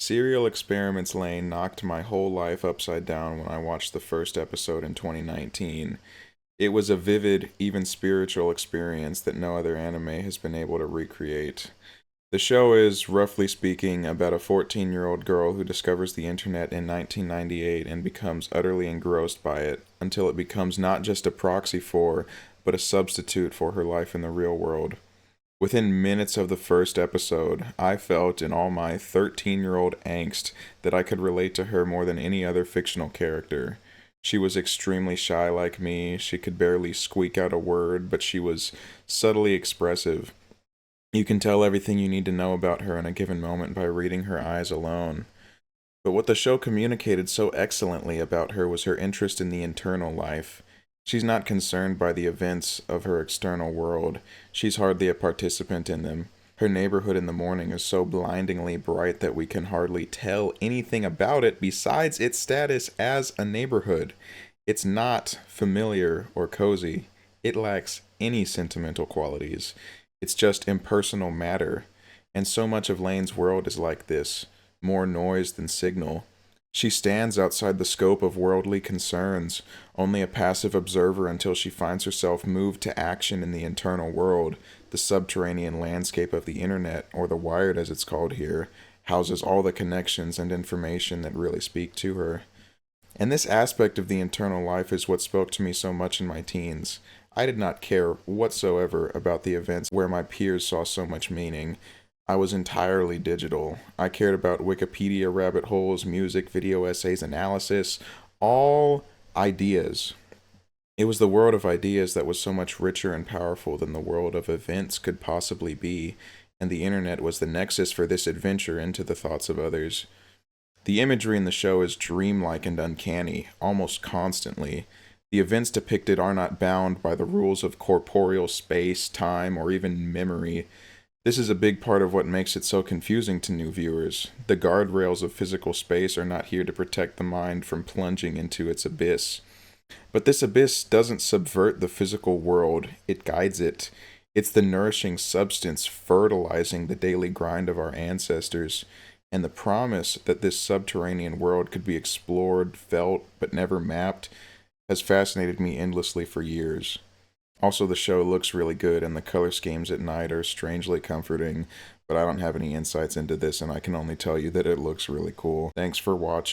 Serial Experiments Lain knocked my whole life upside down when I watched the first episode in 2019. It was a vivid, even spiritual experience that no other anime has been able to recreate. The show is, roughly speaking, about a 14-year-old girl who discovers the internet in 1998 and becomes utterly engrossed by it until it becomes not just a proxy for, but a substitute for her life in the real world. Within minutes of the first episode, I felt in all my 13-year-old angst that I could relate to her more than any other fictional character. She was extremely shy like me, she could barely squeak out a word, but she was subtly expressive. You can tell everything you need to know about her in a given moment by reading her eyes alone. But what the show communicated so excellently about her was her interest in the internal life. She's not concerned by the events of her external world. She's hardly a participant in them. Her neighborhood in the morning is so blindingly bright that we can hardly tell anything about it besides its status as a neighborhood. It's not familiar or cozy. It lacks any sentimental qualities. It's just impersonal matter. And so much of Lane's world is like this, more noise than signal. She stands outside the scope of worldly concerns, only a passive observer until she finds herself moved to action in the internal world. The subterranean landscape of the internet, or the wired as it's called here, houses all the connections and information that really speak to her. And this aspect of the internal life is what spoke to me so much in my teens. I did not care whatsoever about the events where my peers saw so much meaning. I was entirely digital. I cared about Wikipedia rabbit holes, music, video essays, analysis, all ideas. It was the world of ideas that was so much richer and powerful than the world of events could possibly be, and the internet was the nexus for this adventure into the thoughts of others. The imagery in the show is dreamlike and uncanny, almost constantly. The events depicted are not bound by the rules of corporeal space, time, or even memory. This is a big part of what makes it so confusing to new viewers. The guardrails of physical space are not here to protect the mind from plunging into its abyss. But this abyss doesn't subvert the physical world, it guides it. It's the nourishing substance fertilizing the daily grind of our ancestors. And the promise that this subterranean world could be explored, felt, but never mapped has fascinated me endlessly for years. Also, the show looks really good, and the color schemes at night are strangely comforting, but I don't have any insights into this, and I can only tell you that it looks really cool. Thanks for watching.